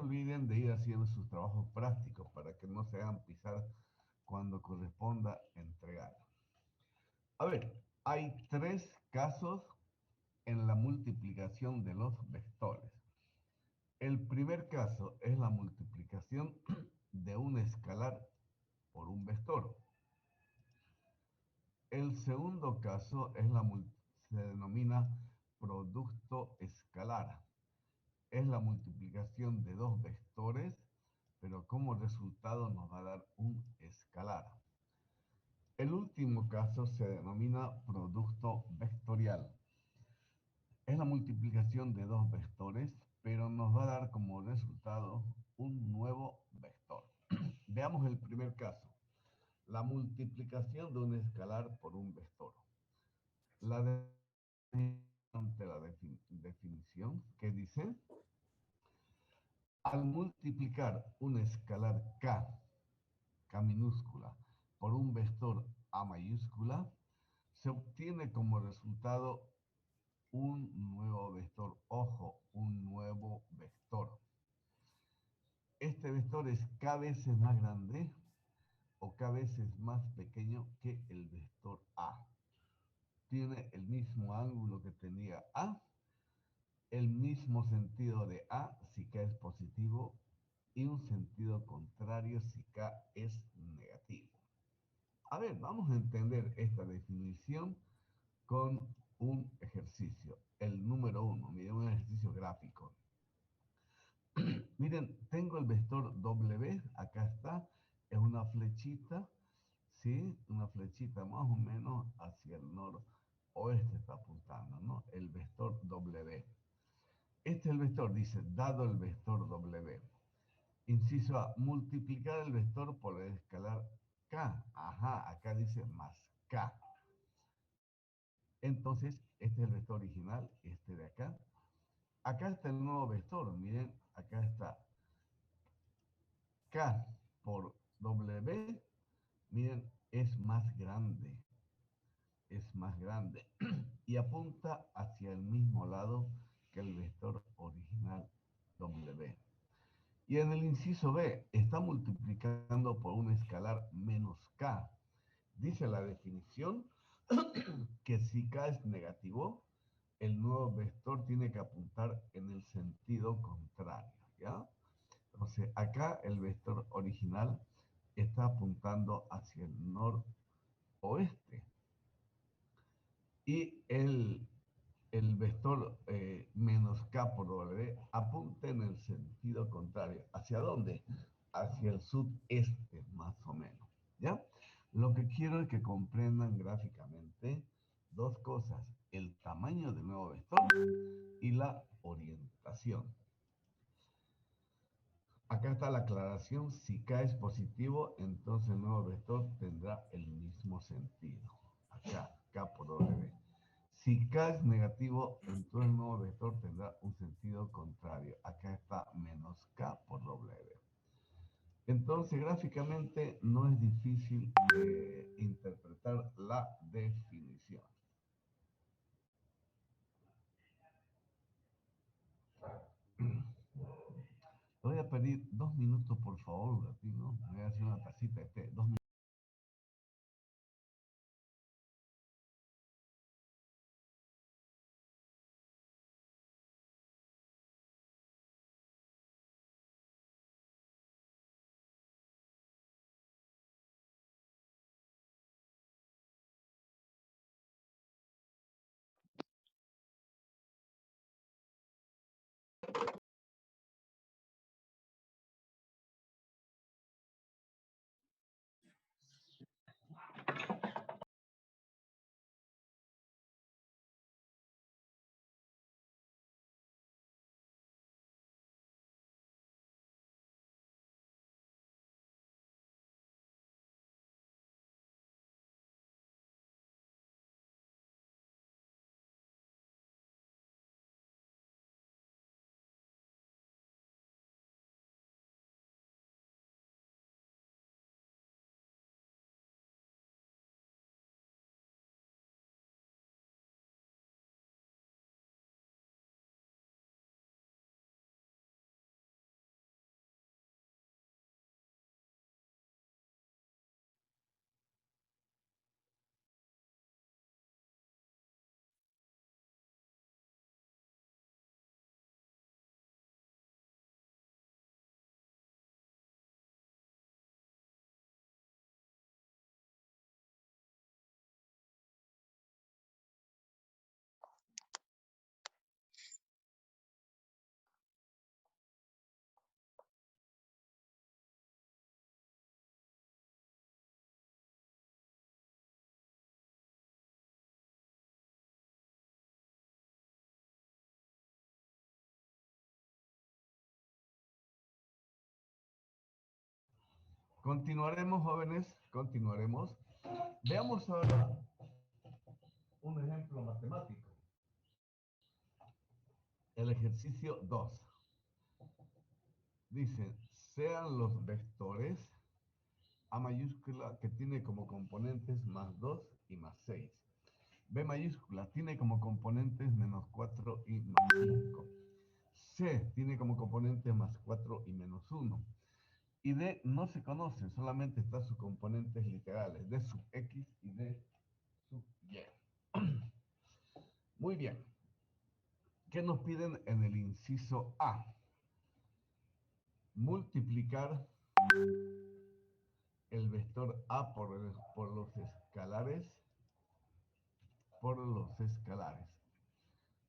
olviden de ir haciendo sus trabajos prácticos para que no se hagan pisar cuando corresponda entregar. A ver, hay tres casos en la multiplicación de los vectores. El primer caso es la multiplicación de un escalar por un vector. El segundo caso es se denomina producto escalar. Es la multiplicación de dos vectores, pero como resultado nos va a dar un escalar. El último caso se denomina producto vectorial. Es la multiplicación de dos vectores, pero nos va a dar como resultado un nuevo vector. Veamos el primer caso, la multiplicación de un escalar por un vector. La definición que dice, al multiplicar un escalar k minúscula, por un vector a mayúscula, se obtiene como resultado un nuevo vector. Ojo, un nuevo vector. Este vector es k veces más grande o k veces más pequeño que el vector a. Tiene el mismo ángulo que tenía a, el mismo sentido de a si k es positivo y un sentido contrario si k es negativo. A ver, vamos a entender esta definición con un ejercicio. El número 1, miren, un ejercicio gráfico. Miren, tengo el vector W, acá está, es una flechita, ¿sí? Una flechita más o menos hacia el noroeste está apuntando, ¿no? El vector W. Este es el vector, dice, dado el vector W. Inciso A, multiplicar el vector por el escalar K. Ajá, acá dice más K. Entonces, este es el vector original, este de acá. Acá está el nuevo vector, miren, acá está K por W, miren, es más grande y apunta hacia el mismo lado que el vector original W. Y en el inciso B, está multiplicando por un escalar menos K. Dice la definición que si K es negativo, el nuevo vector tiene que apuntar en el sentido contrario, ¿ya? Entonces, acá el vector original está apuntando hacia el noroeste. Y el vector menos k por w apunta en el sentido contrario. ¿Hacia dónde? Hacia el sudeste, más o menos. ¿Ya? Lo que quiero es que comprendan gráficamente dos cosas: el tamaño del nuevo vector y la orientación. Acá está la aclaración: si k es positivo, entonces el nuevo vector tendrá el mismo sentido. Acá, k por w. Si k es negativo, entonces el nuevo vector tendrá un sentido contrario. Acá está menos k por w. Entonces, gráficamente no es difícil interpretar la definición. Le voy a pedir 2 minutos, por favor, Latino. Voy a hacer una tacita de té. 2 minutos. Continuaremos, jóvenes, continuaremos. Veamos ahora un ejemplo matemático. El ejercicio 2. Dice, sean los vectores A mayúscula que tiene como componentes más 2 y más 6. B mayúscula tiene como componentes menos 4 y más 5. C tiene como componentes más 4 y menos 1. Y D no se conoce, solamente está sus componentes literales, D sub X y D sub Y. Muy bien. ¿Qué nos piden en el inciso A? Multiplicar el vector A por los escalares.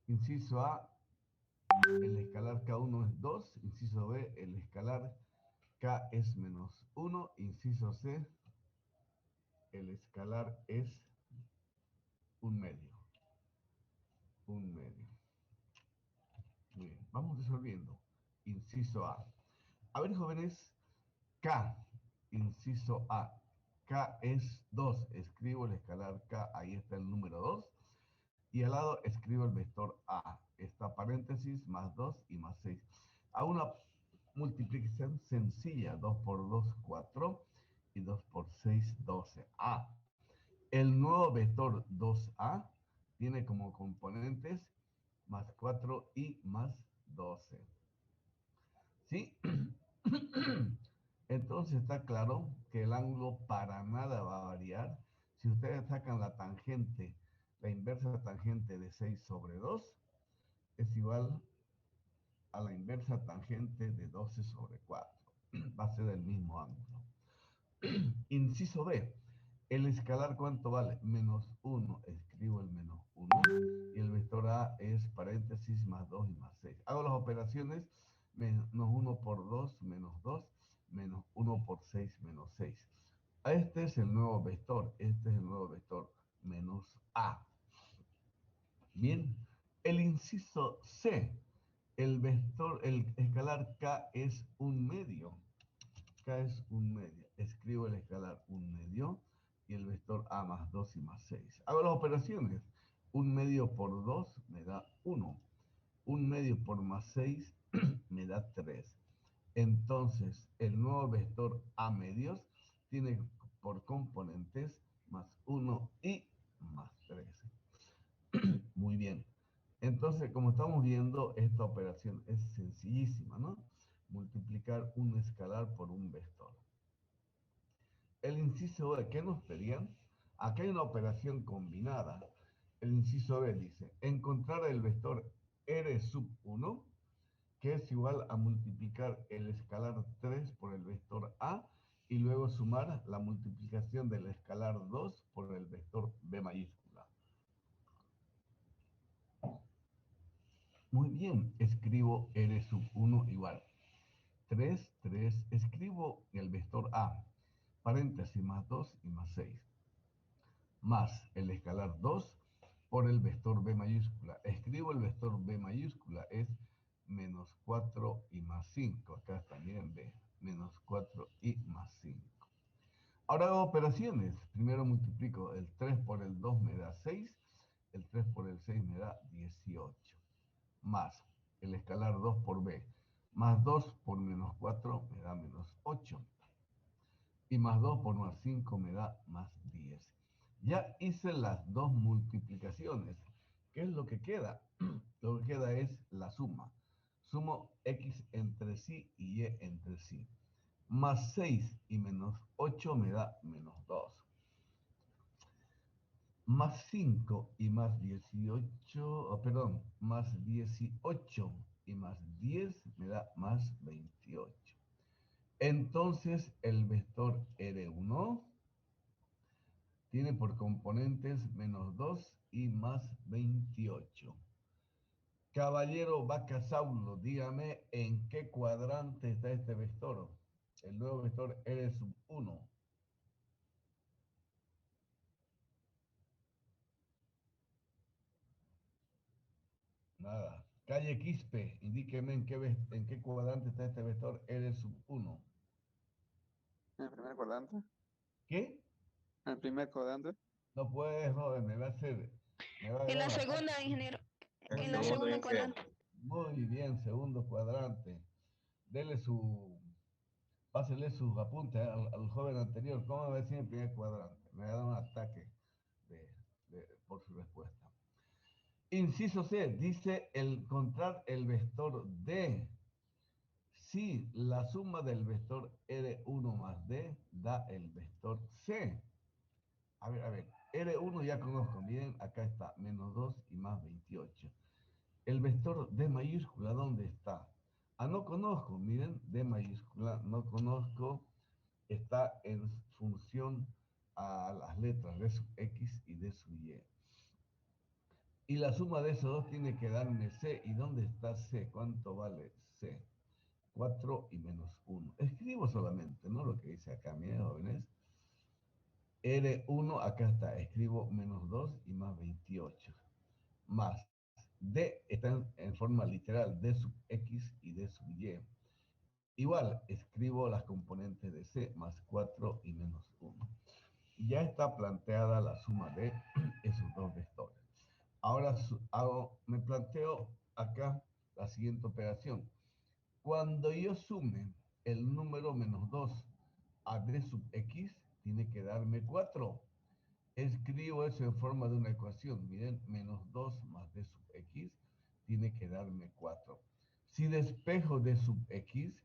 Inciso A, el escalar K1 es 2. Inciso B, el escalar K es menos 1. Inciso C, el escalar es un medio. Un medio. Muy bien, vamos resolviendo. Inciso A. A ver, jóvenes, K, inciso A. K es 2. Escribo el escalar K, ahí está el número 2. Y al lado escribo el vector A. Está paréntesis, más 2 y más 6. A una multiplicación sencilla. 2 por 2, 4. Y 2 por 6, 12. A. El nuevo vector 2A tiene como componentes más 4 y más 12. ¿Sí? Entonces está claro que el ángulo para nada va a variar. Si ustedes sacan la tangente, la inversa tangente de 6 sobre 2, es igual a la inversa tangente de 12 sobre 4. Va a ser el mismo ángulo. Inciso B. El escalar, ¿cuánto vale? Menos 1. Escribo el menos 1. Y el vector A es paréntesis más 2 y más 6. Hago las operaciones. Menos 1 por 2, menos 2. Menos 1 por 6, menos 6. Este es el nuevo vector. Este es el nuevo vector. Menos A. Bien. El inciso C. El vector, el escalar K es un medio. K es un medio. Escribo el escalar un medio y el vector A más 2 y más 6. Hago las operaciones. Un medio por 2 me da 1. Un medio por más 6 me da 3. Entonces, el nuevo vector A medios tiene por componentes más 1 y más 3. Muy bien. Entonces, como estamos viendo, esta operación es sencillísima, ¿no? Multiplicar un escalar por un vector. El inciso B, ¿qué nos pedían? Aquí hay una operación combinada. El inciso B dice, encontrar el vector R sub 1, que es igual a multiplicar el escalar 3 por el vector A, y luego sumar la multiplicación del escalar 2 por el vector B mayúscula. Muy bien, escribo R sub 1 igual 3, 3, escribo el vector A, paréntesis más 2 y más 6, más el escalar 2 por el vector B mayúscula. Escribo el vector B mayúscula, es menos 4 y más 5. Acá también B, menos 4 y más 5. Ahora hago operaciones. Primero multiplico el 3 por el 2 me da 6, el 3 por el 6 me da 18, más el escalar 2 por B, más 2 por menos 4 me da menos 8, y más 2 por más 5 me da más 10. Ya hice las dos multiplicaciones. ¿Qué es lo que queda? Lo que queda es la suma. Sumo X entre sí y Y entre sí. Más 6 y menos 8 me da menos 2. Más 5 y más 18, más 18 y más 10 me da más 28. Entonces el vector R1 tiene por componentes menos 2 y más 28. Caballero Bacasaulo, dígame en qué cuadrante está este vector. El nuevo vector R sub 1. Nada. Calle Quispe, indíqueme en qué cuadrante está este vector R sub 1. primer cuadrante. ¿Qué? El primer cuadrante. No puedes, joven, me va a En dar la un ataque. segunda, ingeniero. El En la segundo segunda dice. cuadrante. Muy bien, segundo cuadrante. Dele pásele sus apuntes al joven anterior. ¿Cómo me decía en el primer cuadrante? Me va a dar un ataque por su respuesta. Inciso C, dice encontrar el vector D. Si la suma del vector R1 más D da el vector C. A ver, R1 ya conozco, miren, acá está, menos 2 y más 28. El vector D mayúscula, ¿dónde está? No conozco, miren, D mayúscula, no conozco, está en función a las letras de sub X y de sub Y. Y la suma de esos dos tiene que darme C. ¿Y dónde está C? ¿Cuánto vale C? 4 y menos 1. Escribo solamente, ¿no? Lo que dice acá, miren, jóvenes. R1, acá está, escribo menos 2 y más 28. Más D está en forma literal, D sub X y D sub Y. Igual, escribo las componentes de C, más 4 y menos 1. Ya está planteada la suma de esos dos vectores. Ahora me planteo acá la siguiente operación. Cuando yo sume el número menos 2 a D sub X, tiene que darme 4. Escribo eso en forma de una ecuación. Miren, menos 2 más D sub X tiene que darme 4. Si despejo D sub X,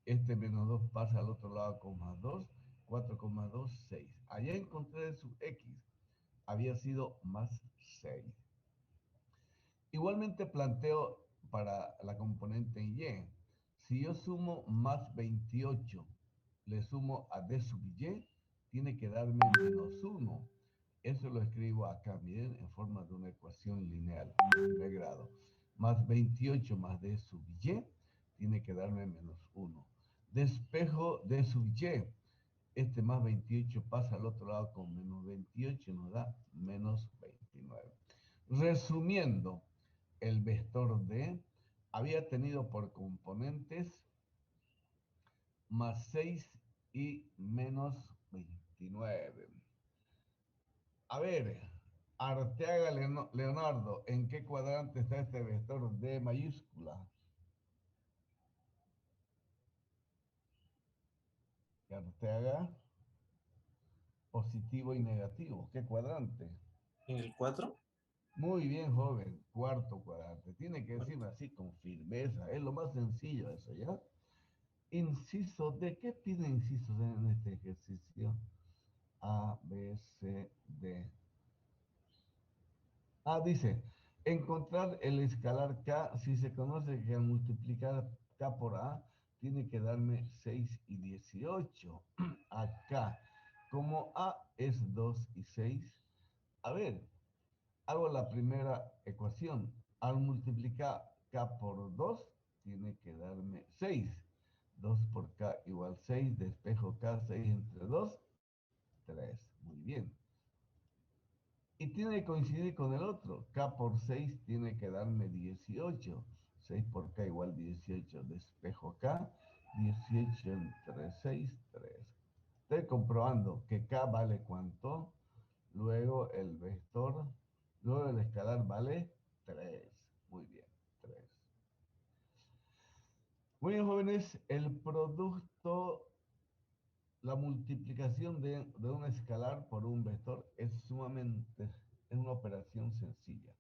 este menos 2 pasa al otro lado con más 2, 4 con más 2, 6. Allá encontré D sub X, había sido más 6. Igualmente planteo para la componente Y. Si yo sumo más 28, le sumo a D sub Y, tiene que darme menos 1. Eso lo escribo acá, miren, en forma de una ecuación lineal, de grado. Más 28 más D sub Y, tiene que darme menos 1. Despejo D sub Y. Este más 28 pasa al otro lado con menos 28, nos da menos 29. Resumiendo, el vector D había tenido por componentes más 6 y menos 29. A ver, Arteaga Leonardo, ¿en qué cuadrante está este vector D mayúscula? Arteaga, positivo y negativo. ¿Qué cuadrante? En el 4. Muy bien, joven. Cuarto cuadrante. Tiene que decirme así con firmeza. Es lo más sencillo eso, ¿ya? Inciso D. ¿Qué pide inciso D en este ejercicio? A, B, C, D. Dice, encontrar el escalar K si se conoce que al multiplicar K por A tiene que darme 6 y 18. Acá, como A es 2 y 6, a ver, hago la primera ecuación. Al multiplicar K por 2, tiene que darme 6. 2 por K igual 6. Despejo K, 6 entre 2, 3. Muy bien. Y tiene que coincidir con el otro. K por 6 tiene que darme 18. 6 por K igual 18. Despejo K. 18 entre 6, 3. Estoy comprobando que K vale cuánto. Luego el vector. Luego el escalar vale 3. Muy bien, 3. Muy bien, jóvenes. El producto, la multiplicación de un escalar por un vector es una operación sencilla.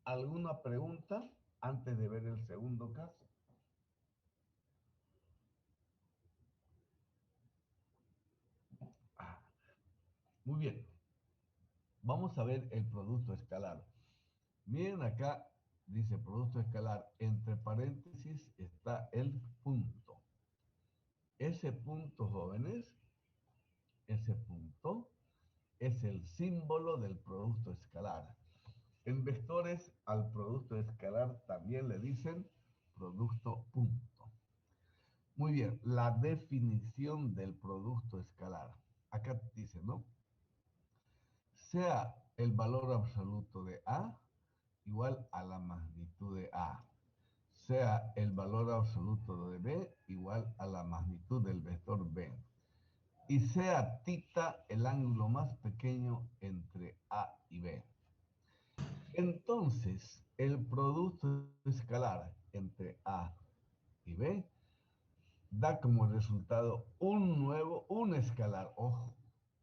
¿Alguna pregunta antes de ver el segundo caso? Muy bien. Vamos a ver el producto escalar. Miren acá, dice producto escalar. Entre paréntesis está el punto. Ese punto, jóvenes, ese punto es el símbolo del producto escalar. En vectores al producto escalar también le dicen producto punto. Muy bien, la definición del producto escalar. Acá dice, ¿no? Sea el valor absoluto de A igual a la magnitud de A. Sea el valor absoluto de B igual a la magnitud del vector B. y sea tita el ángulo más pequeño entre A y B. Entonces, el producto escalar entre A y B da como resultado un escalar, ojo,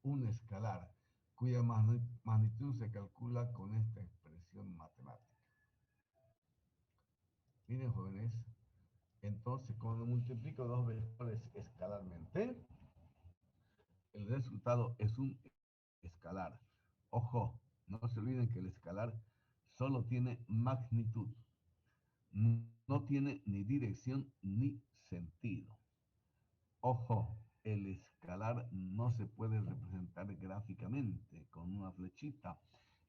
un escalar, cuya magnitud se calcula con esta expresión matemática. Miren, jóvenes, entonces cuando multiplico dos vectores escalarmente, el resultado es un escalar. Ojo, no se olviden que el escalar solo tiene magnitud, no tiene ni dirección ni sentido. Ojo, el escalar no se puede representar gráficamente con una flechita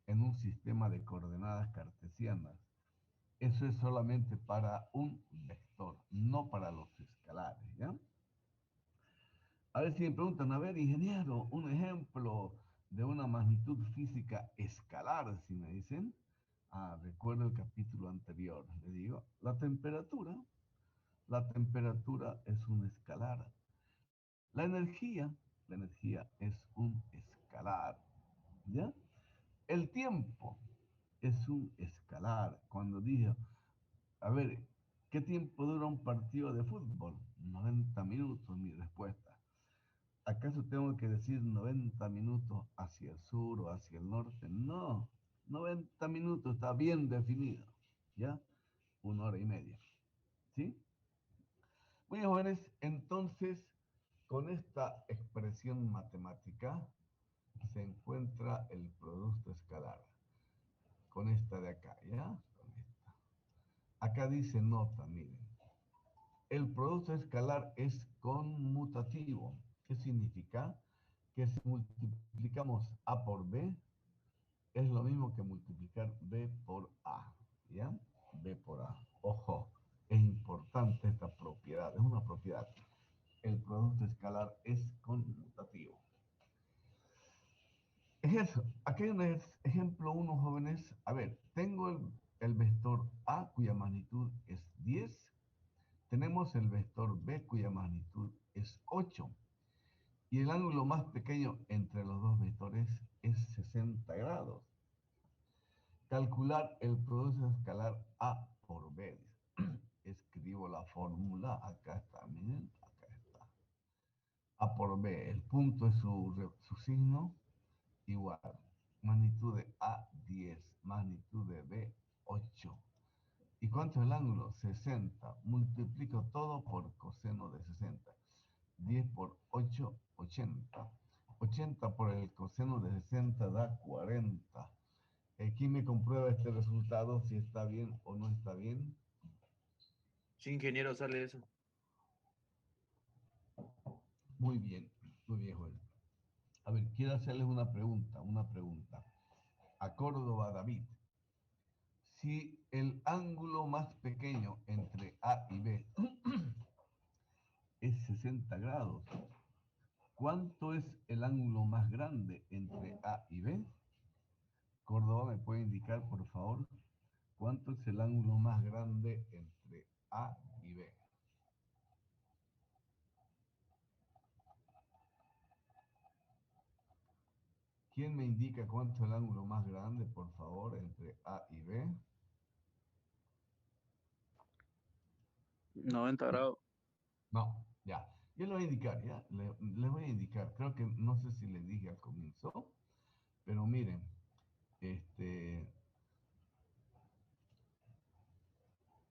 en un sistema de coordenadas cartesianas. Eso es solamente para un vector, no para los escalares, ¿ya? A ver si me preguntan, a ver, ingeniero, un ejemplo de una magnitud física escalar, si me dicen. Ah, recuerdo el capítulo anterior, le digo, la temperatura es un escalar. La energía, la energía es un escalar, ¿ya? El tiempo es un escalar. Cuando dije, a ver, ¿qué tiempo dura un partido de fútbol? 90 minutos, mi respuesta. ¿Acaso tengo que decir 90 minutos hacia el sur o hacia el norte? No, 90 minutos está bien definido, ¿ya? 1 hora y media, ¿sí? Muy bien, jóvenes, entonces, con esta expresión matemática se encuentra el producto escalar. Con esta de acá, ¿ya? Con esta. Acá dice nota, miren. El producto escalar es conmutativo. ¿Qué significa? Que si multiplicamos A por B, es lo mismo que multiplicar B por A, ¿ya? B por A. Ojo, es importante esta propiedad, es una propiedad. El producto escalar es conmutativo. Es eso. Aquí hay un ejemplo 1, jóvenes. A ver, tengo el vector A cuya magnitud es 10. Tenemos el vector B cuya magnitud es 8. Y el ángulo más pequeño entre los dos vectores es 60 grados. Calcular el producto escalar A por B. Escribo la fórmula. Acá está, miren. Acá está. A por B. El punto es su signo. Igual. Magnitud de A 10. Magnitud de B 8. ¿Y cuánto es el ángulo? 60. Multiplico todo por coseno de 60. 10 por 8, 80. 80 por el coseno de 60 da 40. ¿Quién me comprueba este resultado si está bien o no está bien? Sí, ingeniero, sale eso. Muy bien, Juan. A ver, quiero hacerles una pregunta. A Córdoba, David. Si el ángulo más pequeño entre A y B es 60 grados, ¿cuánto es el ángulo más grande entre A y B? Córdoba, ¿me puede indicar, por favor, cuánto es el ángulo más grande entre A y B? ¿Quién me indica cuánto es el ángulo más grande, por favor, entre A y B? 90 grados. No, ya. Yo le voy a indicar, ¿ya? Le voy a indicar. Creo que no sé si le dije al comienzo, pero miren, este,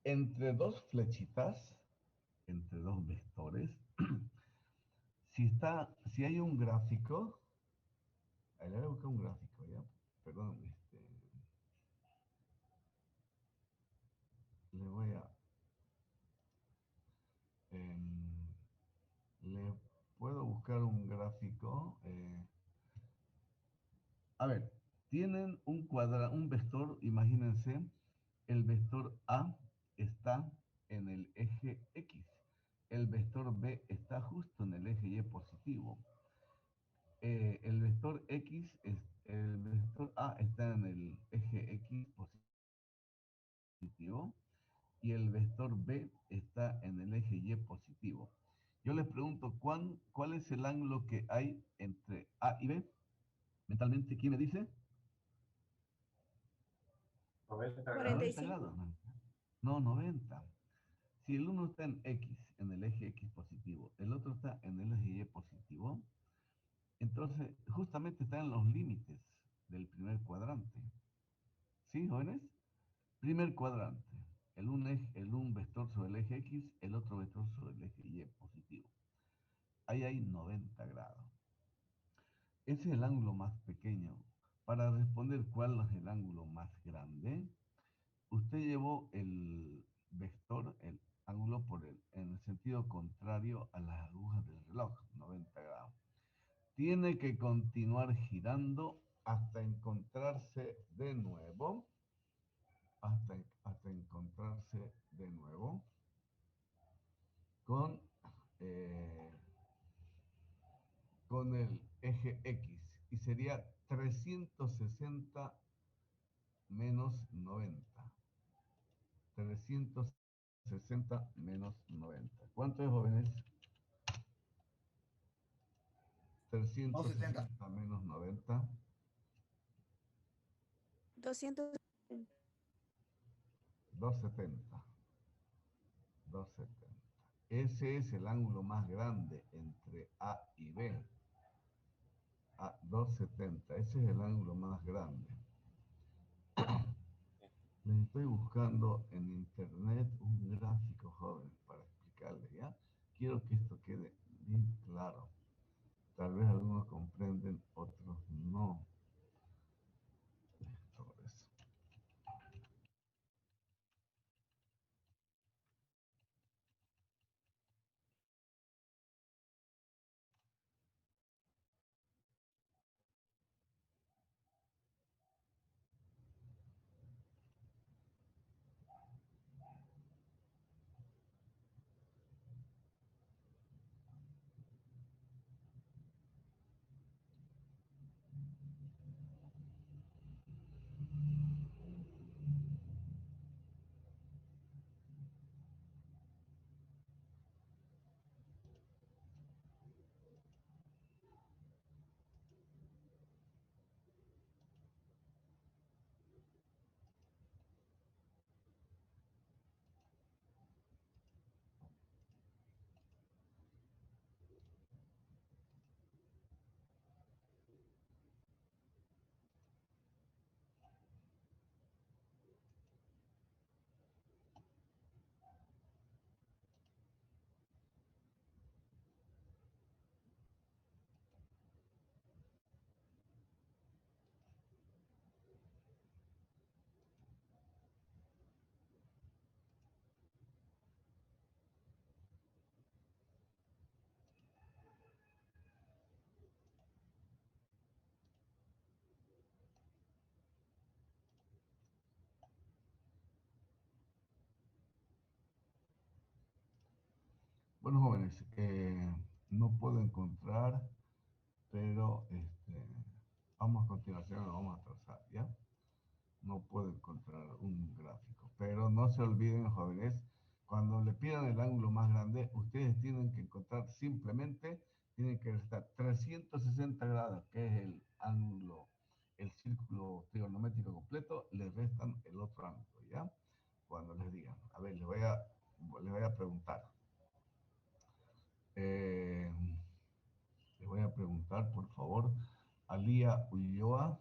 entre dos flechitas, entre dos vectores, si hay un gráfico, ahí le voy a buscar un gráfico, ¿ya? Perdón, le voy a, em, le puedo buscar un gráfico. A ver, tienen un vector, imagínense, el vector A está en el eje X, el vector B está justo en el eje Y positivo. El vector el vector A está en el eje X positivo y el vector B está en el eje Y positivo. Yo les pregunto, ¿cuál es el ángulo que hay entre A y B? Mentalmente, ¿quién me dice? 90 grados. 90 45. grados. No, 90. Si el uno está en X, en el eje X positivo, el otro está en el eje Y positivo, entonces justamente están en los límites del primer cuadrante. ¿Sí, jóvenes? Primer cuadrante. El un vector sobre el eje X, el otro vector sobre el eje Y positivo. Ahí hay 90 grados. Ese es el ángulo más pequeño. Para responder cuál es el ángulo más grande, usted llevó el vector, el ángulo en el sentido contrario a las agujas del reloj, 90 grados. Tiene que continuar girando hasta encontrarse de nuevo, hasta encontrarse de nuevo con, eh, con el eje X y sería 360 menos 90. 360 menos 90. ¿Cuánto es, jóvenes? 270. 360 menos 90. 200. 270. 270. Ese es el ángulo más grande entre A y B. A 270. Ese es el ángulo más grande. Les estoy buscando en internet un gráfico, joven, para explicarles, ¿ya? Quiero que esto quede bien claro. Tal vez algunos comprenden, otros no. Esto es. Bueno, jóvenes, no puedo encontrar, pero vamos a continuación, lo vamos a trazar, ¿ya? No puedo encontrar un gráfico, pero no se olviden, jóvenes, cuando le pidan el ángulo más grande, ustedes tienen que encontrar simplemente, tienen que restar 360 grados, que es el ángulo, el círculo trigonométrico completo, le restan el otro ángulo, ¿ya? Cuando les digan, a ver, les voy a preguntar. Eh, Le voy a preguntar, por favor, a Lía Ulloa,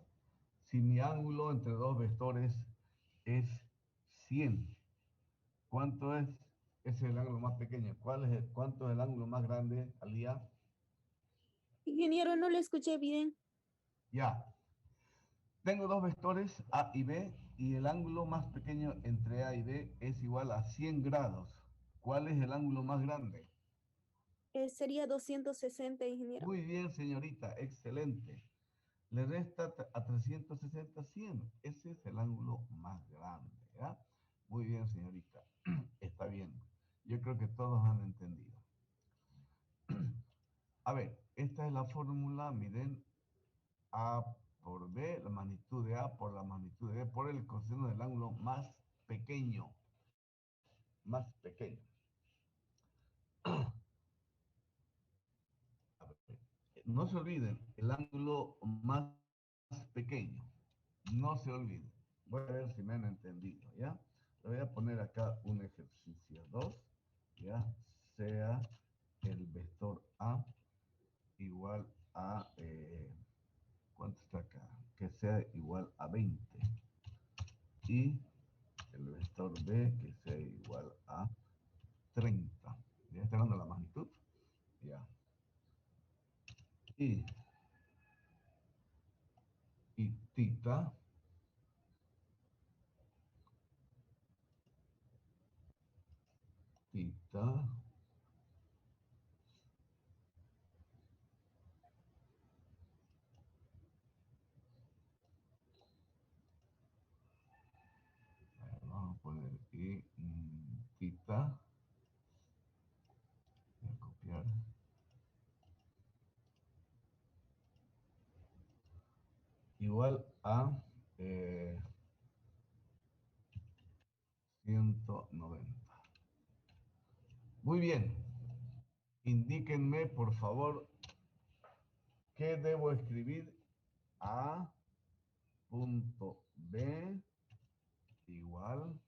si mi ángulo entre dos vectores es 100, ¿cuánto es? Ese es el ángulo más pequeño. ¿Cuánto es el ángulo más grande, Alía? Ingeniero, no lo escuché bien. Ya. Tengo dos vectores, A y B, y el ángulo más pequeño entre A y B es igual a 100 grados. ¿Cuál es el ángulo más grande? Sería 260, ingeniero. Muy bien, señorita, excelente. Le resta a 360 100. Ese es el ángulo más grande, ¿ya? Muy bien, señorita. Está bien. Yo creo que todos han entendido. A ver, esta es la fórmula, miren, A por B, la magnitud de A por la magnitud de B, por el coseno del ángulo más pequeño. Más pequeño. no se olviden, el ángulo más pequeño. No se olviden. Voy a ver si me han entendido, ¿ya? Le voy a poner acá un ejercicio 2, ¿ya? Sea el vector A igual a, ¿cuánto está acá? Que sea igual a 20. Y el vector B que sea igual a 30. ¿Ya está dando la magnitud? Ya. Y tita vamos a poner y tita, voy a copiar, igual a 190. Muy bien. Indíquenme, por favor, qué debo escribir. A punto B igual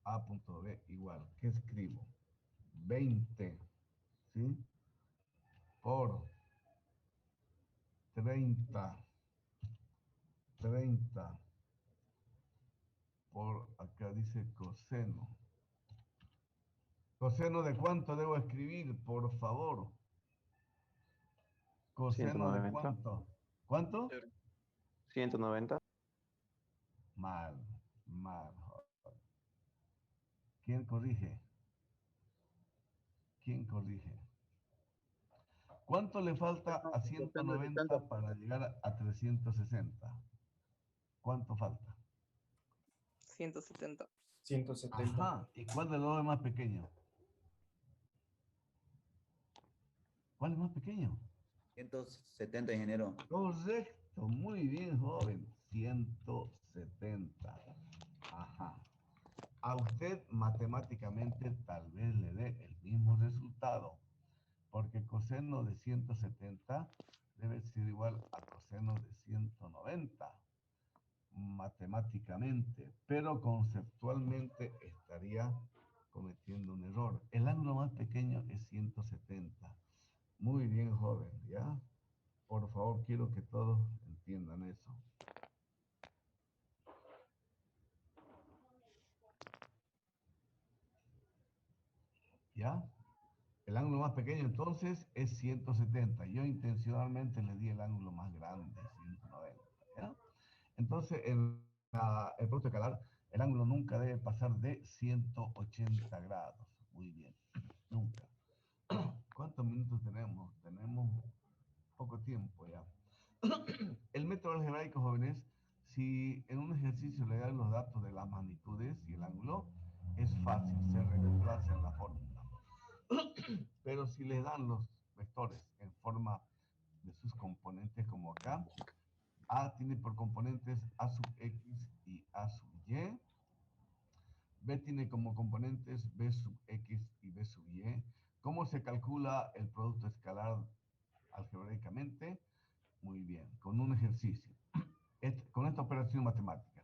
A punto B igual. ¿Qué escribo? 20, ¿sí? Por 30 por, acá dice coseno. ¿Coseno de cuánto debo escribir, por favor? ¿Coseno de 190. cuánto? ¿Cuánto? 190. Mal, mal. ¿Quién corrige? ¿Quién corrige? ¿Cuánto le falta a 190 para llegar a 360? ¿Cuánto falta? 170. 170. Ajá. ¿Y cuál de los es más pequeño? ¿Cuál es más pequeño? 170, ingeniero. Correcto, muy bien, joven. 170. Ajá. A usted matemáticamente tal vez le dé el mismo resultado, porque coseno de 170 debe ser igual a coseno de 190, matemáticamente, pero conceptualmente estaría cometiendo un error. El ángulo más pequeño es 170. Muy bien, joven, ¿ya? Por favor, quiero que todos entiendan eso. ¿Ya? El ángulo más pequeño entonces es 170. Yo intencionalmente le di el ángulo más grande, 190. ¿Ya? Entonces, en el producto escalar, el ángulo nunca debe pasar de 180 grados. Muy bien, nunca. ¿Cuántos minutos tenemos? Tenemos poco tiempo ya. El método algebraico, jóvenes, si en un ejercicio le dan los datos de las magnitudes y el ángulo, es fácil, se reemplaza en la fórmula. Pero si le dan los vectores en forma de sus componentes, como acá, A tiene por componentes A sub X y A sub Y, B tiene como componentes B sub X y B sub Y. ¿Cómo se calcula el producto escalar algebraicamente? Muy bien, con un ejercicio. Con esta operación matemática.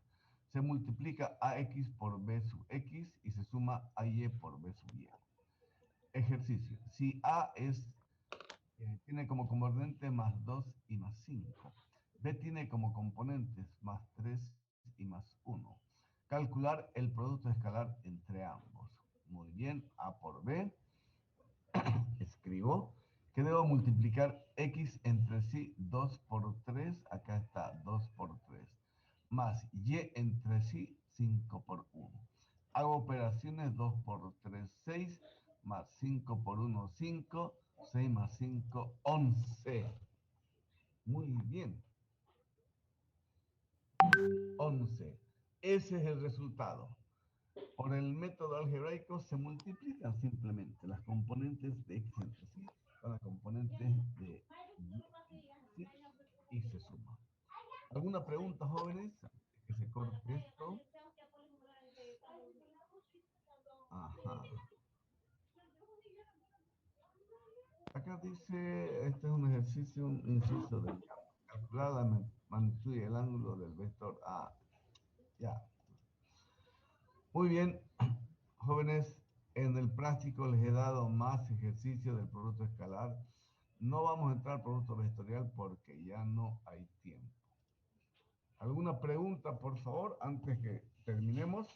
Se multiplica AX por B sub X y se suma AY por B sub Y. Ejercicio. Si A tiene como componente más 2 y más 5. B tiene como componentes más 3 y más 1. Calcular el producto escalar entre ambos. Muy bien, A por B. Escribo que debo multiplicar X entre sí 2 por 3. Acá está 2 por 3. Más Y entre sí 5 por 1. Hago operaciones 2 por 3, 6, más 5 por 1, 5, 6 más 5, 11. Muy bien. 11. Ese es el resultado. Por el método algebraico se multiplican simplemente las componentes de X entre sí con las componentes de Y ¿sí? Y se suma. ¿Alguna pregunta, jóvenes? Que se corte esto. Ajá. Acá dice, este es un ejercicio, un inciso de calcular la magnitud y el ángulo del vector A. Ya. Muy bien, jóvenes, en el práctico les he dado más ejercicio del producto escalar. No vamos a entrar al producto vectorial porque ya no hay tiempo. ¿Alguna pregunta, por favor, antes que terminemos?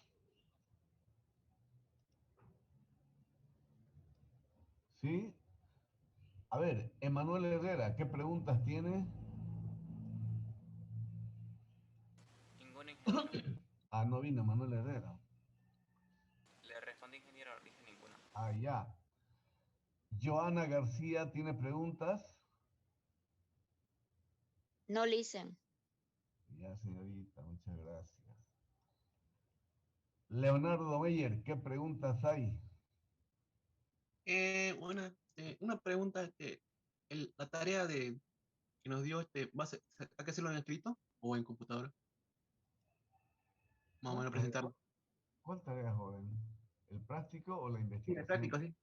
¿Sí? A ver, Emanuel Herrera, ¿qué preguntas tiene? Ninguna, ingeniero. Ah, no vino Emanuel Herrera. Le responde, ingeniero, dije ninguna. Ah, ya. Joana García tiene preguntas. No listen. Ya, señorita, muchas gracias. Leonardo Meyer, ¿qué preguntas hay? Una pregunta, la tarea que nos dio, ¿hay que hacerlo en escrito o en computadora? Más o menos presentarlo. ¿Cuál tarea, joven? ¿El práctico o la Sí, investigación? el práctico, sí. El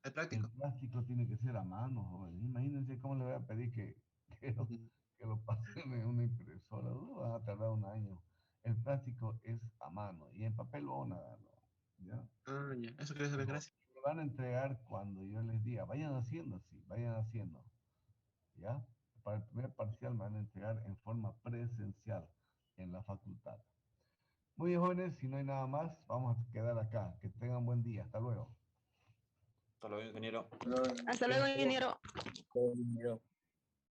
El práctico. práctico tiene que ser a mano, joven. Imagínense cómo le voy a pedir que lo pasen en una impresora. Va a tardar un año. El práctico es a mano y en papel van a darlo. ¿Ya? Ah, ya. Eso quería saber, Pero gracias. lo van a entregar cuando yo les diga. Vayan haciendo, sí, vayan haciendo. ¿Ya? Para el primer parcial me van a entregar en forma presencial en la facultad. Muy bien, jóvenes, si no hay nada más, vamos a quedar acá. Que tengan buen día. Hasta luego. Hasta luego, ingeniero. Hasta luego, ingeniero. Ingeniero.